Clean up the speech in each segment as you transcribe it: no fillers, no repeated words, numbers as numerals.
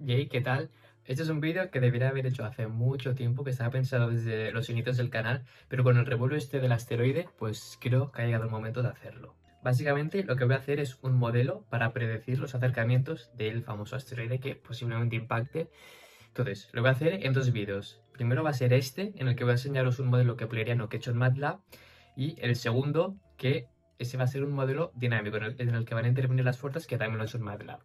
Jay, ¿qué tal? Este es un vídeo que debería haber hecho hace mucho tiempo, que estaba pensado desde los inicios del canal, pero con el revuelo este del asteroide, pues creo que ha llegado el momento de hacerlo. Básicamente lo que voy a hacer es un modelo para predecir los acercamientos del famoso asteroide que posiblemente impacte. Entonces, lo voy a hacer en dos vídeos. Primero va a ser este, en el que voy a enseñaros un modelo kepleriano que he hecho en MATLAB, y el segundo, que ese va a ser un modelo dinámico, en el que van a intervenir las fuerzas, que también lo he hecho en MATLAB.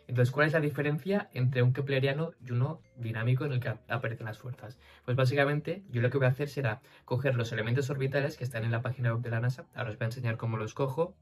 Entonces, ¿cuál es la diferencia entre un kepleriano y uno dinámico en el que aparecen las fuerzas? Pues básicamente, yo lo que voy a hacer será coger los elementos orbitales que están en la página web de la NASA, ahora os voy a enseñar cómo los cojo,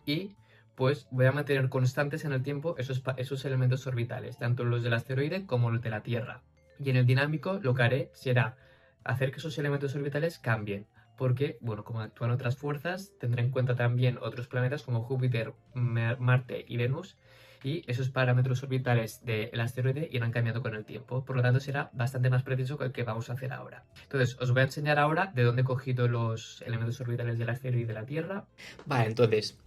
y pues voy a mantener constantes en el tiempo esos elementos orbitales, tanto los del asteroide como los de la Tierra. Y en el dinámico lo que haré será hacer que esos elementos orbitales cambien, porque, bueno, como actúan otras fuerzas, tendré en cuenta también otros planetas como Júpiter, Marte y Venus, y esos parámetros orbitales del asteroide irán cambiando con el tiempo. Por lo tanto, será bastante más preciso que el que vamos a hacer ahora. Entonces, os voy a enseñar ahora de dónde he cogido los elementos orbitales del asteroide y de la Tierra. Vale, entonces,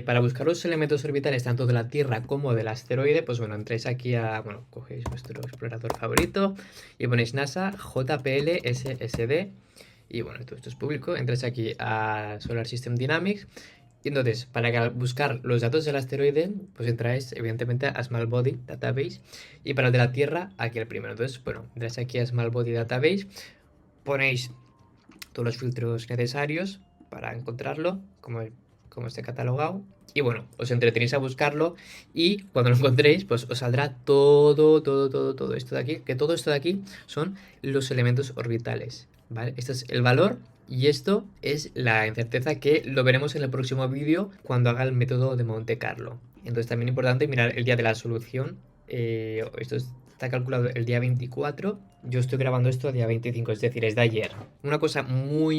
para buscar los elementos orbitales tanto de la Tierra como del asteroide, pues bueno, entráis aquí bueno, cogéis vuestro explorador favorito y ponéis NASA JPL SSD. Y bueno, todo esto es público. Entráis aquí a Solar System Dynamics. Y entonces, para buscar los datos del asteroide, pues entráis evidentemente a Small Body Database. Y para el de la Tierra, aquí el primero. Entonces, bueno, entráis aquí a Small Body Database, ponéis todos los filtros necesarios para encontrarlo, como esté catalogado. Y bueno, os entretenéis a buscarlo y cuando lo encontréis, pues os saldrá todo esto de aquí, que todo esto de aquí son los elementos orbitales, ¿vale? Este es el valor y esto es la incerteza, que lo veremos en el próximo vídeo cuando haga el método de Monte Carlo. Entonces también importante mirar el día de la solución. Esto está calculado el día 24. Yo estoy grabando esto el día 25, es decir, es de ayer. Una cosa muy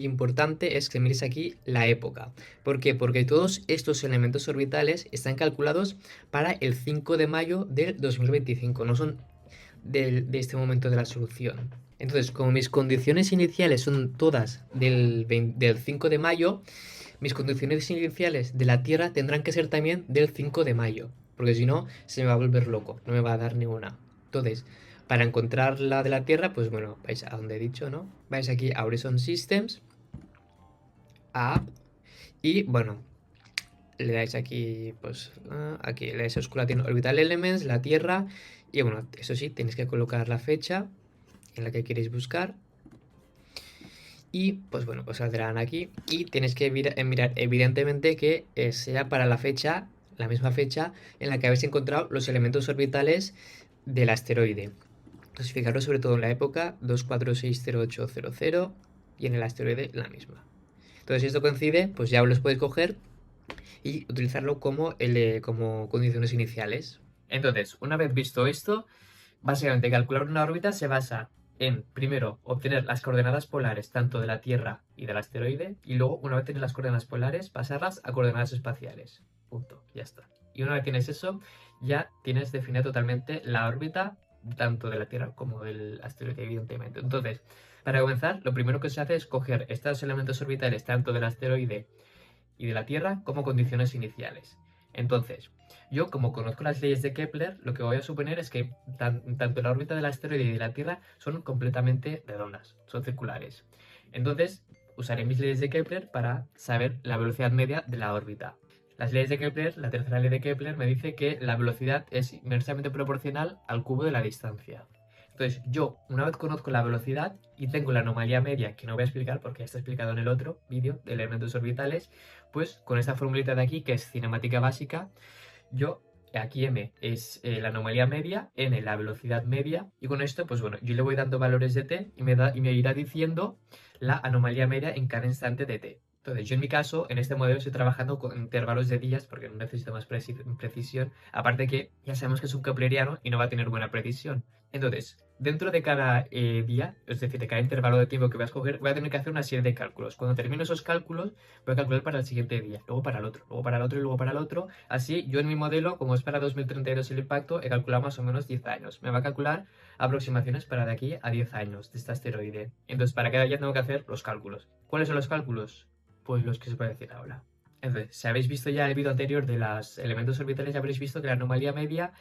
importante es que miréis aquí la época. ¿Por qué? Porque todos estos elementos orbitales están calculados para el 5 de mayo del 2025, no son de este momento de la solución. Entonces, como mis condiciones iniciales son todas del 5 de mayo, mis condiciones iniciales de la Tierra tendrán que ser también del 5 de mayo, porque si no, se me va a volver loco, no me va a dar ninguna. Entonces, para encontrar la de la Tierra, pues bueno, vais a donde he dicho, ¿no? Vais aquí a Horizon Systems, a App, y bueno, le dais aquí, pues, aquí le dais Osculation Orbital Elements, la Tierra, y bueno, eso sí, tenéis que colocar la fecha en la que queréis buscar. Y pues bueno, os saldrán aquí y tenéis que mirar evidentemente que sea para la fecha, la misma fecha en la que habéis encontrado los elementos orbitales del asteroide. Entonces fijaros sobre todo en la época 24608000 y en el asteroide la misma. Entonces si esto coincide, pues ya los podéis coger y utilizarlo como condiciones iniciales. Entonces, una vez visto esto, básicamente calcular una órbita se basa en, primero, obtener las coordenadas polares tanto de la Tierra y del asteroide, y luego, una vez tienes las coordenadas polares, pasarlas a coordenadas espaciales. Punto, ya está. Y una vez tienes eso, ya tienes definida totalmente la órbita tanto de la Tierra como del asteroide, evidentemente. Entonces, para comenzar, lo primero que se hace es coger estos elementos orbitales tanto del asteroide y de la Tierra como condiciones iniciales. Entonces, yo como conozco las leyes de Kepler, lo que voy a suponer es que tanto la órbita del asteroide y de la Tierra son completamente redondas, son circulares. Entonces, usaré mis leyes de Kepler para saber la velocidad media de la órbita. Las leyes de Kepler, la tercera ley de Kepler me dice que la velocidad es inversamente proporcional al cubo de la distancia. Entonces, yo, una vez conozco la velocidad y tengo la anomalía media, que no voy a explicar porque ya está explicado en el otro vídeo de elementos orbitales, pues con esta formulita de aquí, que es cinemática básica, yo, aquí m es la anomalía media, n la velocidad media, y con esto, pues bueno, yo le voy dando valores de t y me irá diciendo la anomalía media en cada instante de t. Entonces, yo en mi caso, en este modelo estoy trabajando con intervalos de días porque no necesito más precisión, aparte que ya sabemos que es un kepleriano y no va a tener buena precisión. Entonces, dentro de cada día, es decir, de cada intervalo de tiempo que voy a escoger, voy a tener que hacer una serie de cálculos. Cuando termino esos cálculos, voy a calcular para el siguiente día, luego para el otro, luego para el otro y luego para el otro. Así, yo en mi modelo, como es para 2032 el impacto, he calculado más o menos 10 años. Me va a calcular aproximaciones para de aquí a 10 años de este asteroide. Entonces, para cada día tengo que hacer los cálculos. ¿Cuáles son los cálculos? Pues los que se puede decir ahora. Entonces, si habéis visto ya el vídeo anterior de los elementos orbitales, ya habréis visto que la anomalía media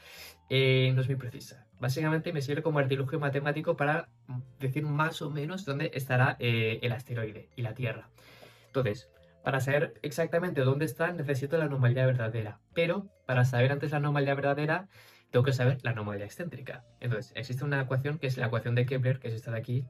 no es muy precisa. Básicamente me sirve como artilugio matemático para decir más o menos dónde estará el asteroide y la Tierra. Entonces, para saber exactamente dónde está, necesito la anomalía verdadera. Pero para saber antes la anomalía verdadera, tengo que saber la anomalía excéntrica. Entonces, existe una ecuación que es la ecuación de Kepler, que es esta de aquí,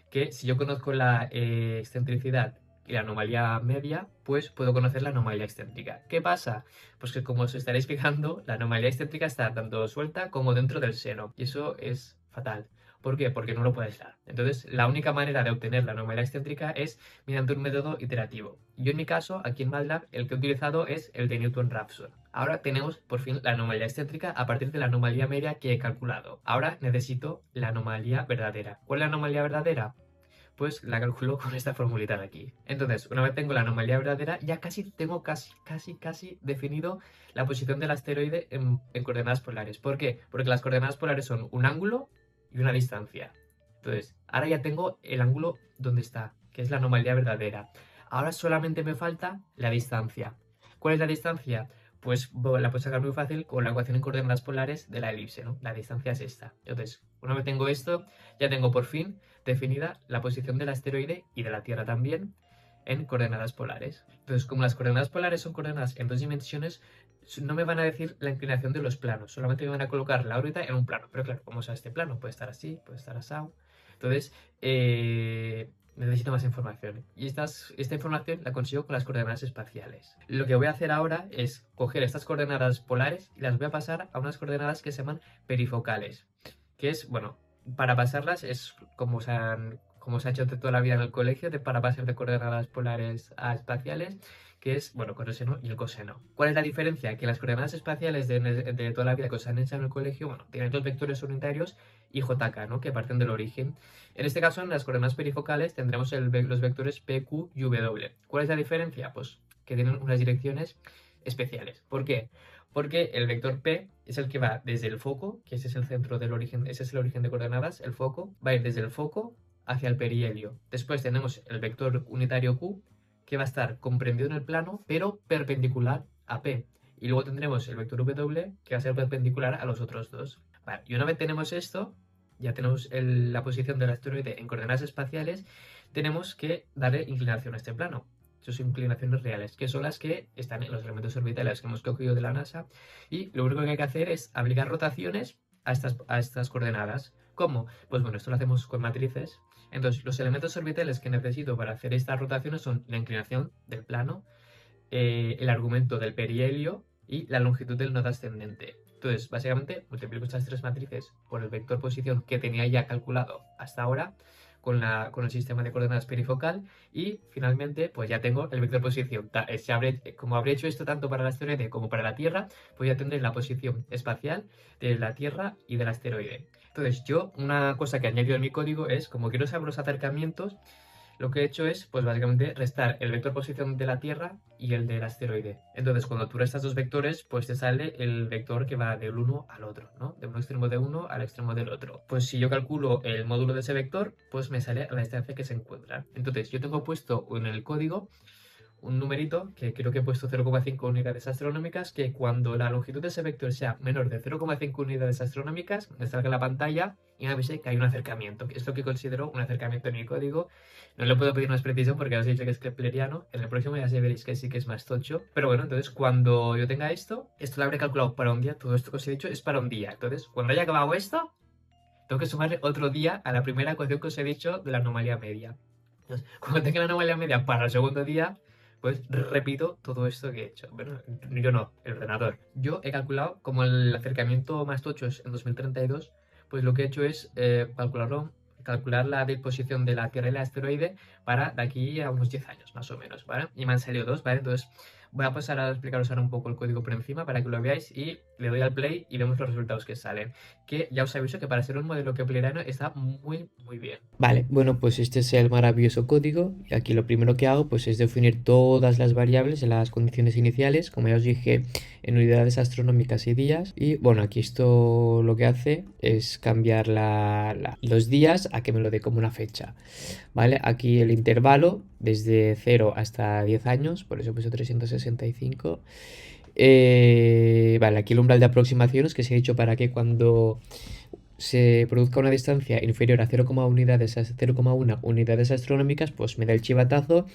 que si yo conozco la excentricidad y la anomalía media, pues puedo conocer la anomalía excéntrica. ¿Qué pasa? Pues que como os estaréis fijando, la anomalía excéntrica está tanto suelta como dentro del seno. Y eso es fatal. ¿Por qué? Porque no lo puedes aislar. Entonces, la única manera de obtener la anomalía excéntrica es mediante un método iterativo. Yo en mi caso, aquí en MATLAB, el que he utilizado es el de Newton-Raphson. Ahora tenemos por fin la anomalía excéntrica a partir de la anomalía media que he calculado. Ahora necesito la anomalía verdadera. ¿Cuál es la anomalía verdadera? Pues la calculo con esta formulita de aquí. Entonces, una vez tengo la anomalía verdadera, ya tengo casi definido la posición del asteroide en coordenadas polares. ¿Por qué? Porque las coordenadas polares son un ángulo y una distancia. Entonces, ahora ya tengo el ángulo donde está, que es la anomalía verdadera. Ahora solamente me falta la distancia. ¿Cuál es la distancia? Pues la puedo sacar muy fácil con la ecuación en coordenadas polares de la elipse, ¿no? La distancia es esta. Entonces, una vez tengo esto, ya tengo por fin definida la posición del asteroide y de la Tierra también en coordenadas polares. Entonces, como las coordenadas polares son coordenadas en 2 dimensiones, no me van a decir la inclinación de los planos, solamente me van a colocar la órbita en un plano. Pero claro, como sea este plano, puede estar así, puede estar asado. Entonces, necesito más información. Y esta información la consigo con las coordenadas espaciales. Lo que voy a hacer ahora es coger estas coordenadas polares y las voy a pasar a unas coordenadas que se llaman perifocales. Que es, bueno, para pasarlas es como se ha hecho de toda la vida en el colegio, para pasar de coordenadas polares a espaciales, que es, bueno, con el seno y el coseno. ¿Cuál es la diferencia? Que las coordenadas espaciales de toda la vida que os han hecho en el colegio, bueno, tienen dos vectores unitarios y jk, ¿no? Que parten del origen. En este caso, en las coordenadas perifocales tendremos los vectores p, q y w. ¿Cuál es la diferencia? Pues que tienen unas direcciones especiales. ¿Por qué? Porque el vector P es el que va desde el foco, que ese es el centro del origen, ese es el origen de coordenadas, el foco, va a ir desde el foco hacia el perihelio. Después tenemos el vector unitario Q, que va a estar comprendido en el plano, pero perpendicular a P. Y luego tendremos el vector W, que va a ser perpendicular a los otros dos. Vale, y una vez tenemos esto, ya tenemos la posición del asteroide en coordenadas espaciales, tenemos que darle inclinación a este plano. Sus inclinaciones reales, que son las que están en los elementos orbitales que hemos cogido de la NASA, y lo único que hay que hacer es aplicar rotaciones a estas coordenadas. ¿Cómo? Pues bueno, esto lo hacemos con matrices. Entonces, los elementos orbitales que necesito para hacer estas rotaciones son la inclinación del plano, el argumento del perihelio y la longitud del nodo ascendente. Entonces, básicamente, multiplico estas tres matrices por el vector posición que tenía ya calculado hasta ahora, con el sistema de coordenadas perifocal, y finalmente pues ya tengo el vector posición. Como habré hecho esto tanto para el asteroide como para la Tierra, pues ya tendré la posición espacial de la Tierra y del asteroide. Entonces yo, una cosa que añadido en mi código es, como quiero saber los acercamientos, lo que he hecho es, pues básicamente, restar el vector posición de la Tierra y el del asteroide. Entonces, cuando tú restas dos vectores, pues te sale el vector que va del uno al otro, ¿no? De un extremo de uno al extremo del otro. Pues si yo calculo el módulo de ese vector, pues me sale la distancia que se encuentra. Entonces, yo tengo puesto en el código un numerito, que creo que he puesto 0,5 unidades astronómicas, que cuando la longitud de ese vector sea menor de 0,5 unidades astronómicas, me salga en la pantalla y me avise que hay un acercamiento, que es lo que considero un acercamiento en mi código. No le puedo pedir más precisión porque ya os he dicho que es kepleriano. En el próximo ya veréis que sí que es más tocho. Pero bueno, entonces cuando yo tenga esto lo habré calculado para un día. Todo esto que os he dicho es para un día. Entonces, cuando haya acabado esto, tengo que sumarle otro día a la primera ecuación que os he dicho de la anomalía media. Entonces, cuando tenga la anomalía media para el segundo día, pues repito todo esto que he hecho. Bueno, yo no, el ordenador. Yo he calculado, como el acercamiento más tocho es en 2032, pues lo que he hecho es calcular la disposición de la Tierra y el asteroide para de aquí a unos 10 años, más o menos, ¿vale? Y me han salido dos, ¿vale? Entonces voy a pasar a explicaros ahora un poco el código por encima para que lo veáis, y le doy al play y vemos los resultados que salen. Que ya os aviso que para ser un modelo kepleriano está muy bien. Vale, bueno, pues este es el maravilloso código, y aquí lo primero que hago pues es definir todas las variables en las condiciones iniciales, como ya os dije, en unidades astronómicas y días. Y bueno, aquí esto lo que hace es cambiar los días a que me lo dé como una fecha, ¿vale? Aquí el intervalo desde 0 hasta 10 años, por eso he puesto 365. Vale, aquí el umbral de aproximaciones que se ha dicho para que cuando se produzca una distancia inferior a 0,1 unidades astronómicas, pues me da el chivatazo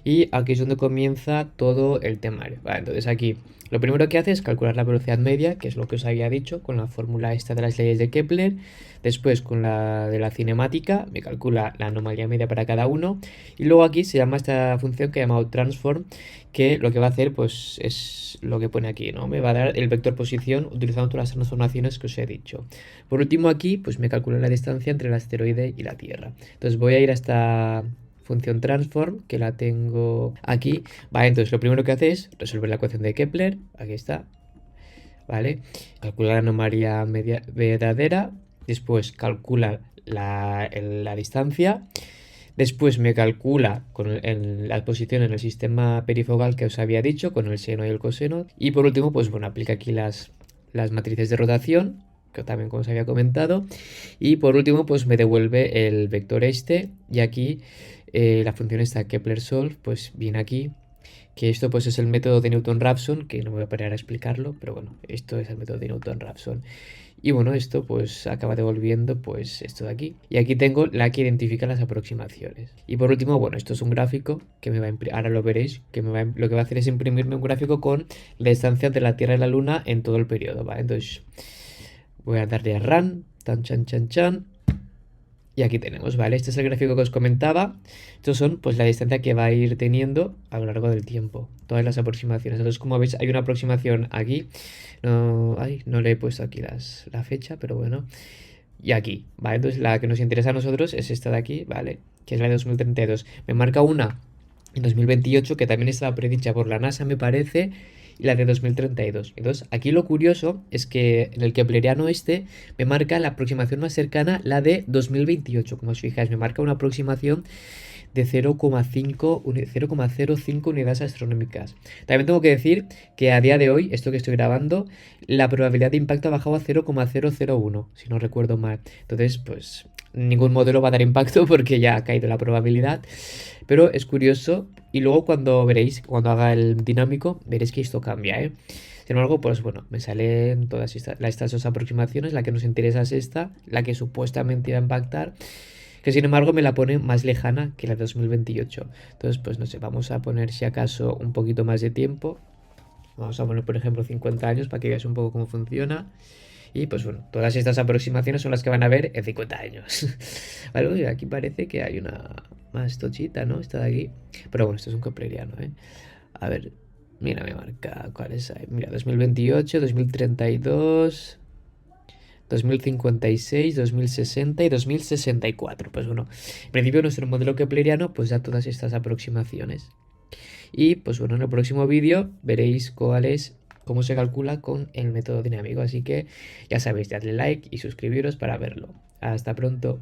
y aquí es donde comienza todo el temario. Vale, entonces aquí lo primero que hace es calcular la velocidad media, que es lo que os había dicho con la fórmula esta de las leyes de Kepler. Después con la de la cinemática me calcula la anomalía media para cada uno. Y luego aquí se llama esta función que he llamado transform, que lo que va a hacer pues es lo que pone aquí, ¿no? Me va a dar el vector posición utilizando todas las transformaciones que os he dicho. Por último aquí pues me calcula la distancia entre el asteroide y la Tierra. Entonces voy a ir a esta función transform, que la tengo aquí. Vale, entonces lo primero que hace es resolver la ecuación de Kepler. Aquí está. Vale. Calcula la anomalía media verdadera. Después calcula la distancia. Después me calcula la posición en el sistema perifogal que os había dicho, con el seno y el coseno. Y por último, pues bueno, aplica aquí las matrices de rotación, que también como os había comentado. Y por último, pues me devuelve el vector este. Y aquí la función esta Kepler-Solve, pues viene aquí. Que esto pues es el método de Newton-Raphson, que no me voy a parar a explicarlo, pero bueno, esto es el método de Newton-Raphson. Y bueno, esto pues acaba devolviendo pues esto de aquí. Y aquí tengo la que identifica las aproximaciones. Y por último, bueno, esto es un gráfico que me va a ahora lo veréis, que lo que va a hacer es imprimirme un gráfico con la distancia entre la Tierra y la Luna en todo el periodo, ¿vale? Entonces voy a darle a Run, tan chan chan chan. Y aquí tenemos, ¿vale? Este es el gráfico que os comentaba. Estos son, pues, la distancia que va a ir teniendo a lo largo del tiempo. Todas las aproximaciones. Entonces, como veis, hay una aproximación aquí. No le he puesto aquí la fecha, pero bueno. Y aquí, ¿vale? Entonces, la que nos interesa a nosotros es esta de aquí, ¿vale? Que es la de 2032. Me marca una en 2028, que también estaba predicha por la NASA, me parece, y la de 2032. Entonces, aquí lo curioso es que en el kepleriano este me marca la aproximación más cercana, la de 2028. Como os fijáis, me marca una aproximación de 0,05 unidades astronómicas. También tengo que decir que a día de hoy, esto que estoy grabando, la probabilidad de impacto ha bajado a 0,001, si no recuerdo mal. Entonces, pues ningún modelo va a dar impacto porque ya ha caído la probabilidad. Pero es curioso. Y luego cuando haga el dinámico, veréis que esto cambia, ¿eh? Sin embargo, pues bueno, me salen todas estas dos aproximaciones. La que nos interesa es esta, la que supuestamente iba a impactar, que sin embargo me la pone más lejana que la de 2028. Entonces, pues no sé, vamos a poner si acaso un poquito más de tiempo. Vamos a poner, por ejemplo, 50 años para que veáis un poco cómo funciona. Y pues bueno, todas estas aproximaciones son las que van a ver en 50 años. Vale, aquí parece que hay una más tochita, ¿no? Esta de aquí. Pero bueno, esto es un kepleriano, ¿eh? A ver, mira, me marca cuáles hay. Mira, 2028, 2032... 2056, 2060 y 2064. Pues bueno, en principio nuestro modelo kepleriano pues da todas estas aproximaciones. Y pues bueno, en el próximo vídeo veréis cómo se calcula con el método dinámico. Así que ya sabéis, dadle like y suscribiros para verlo. Hasta pronto.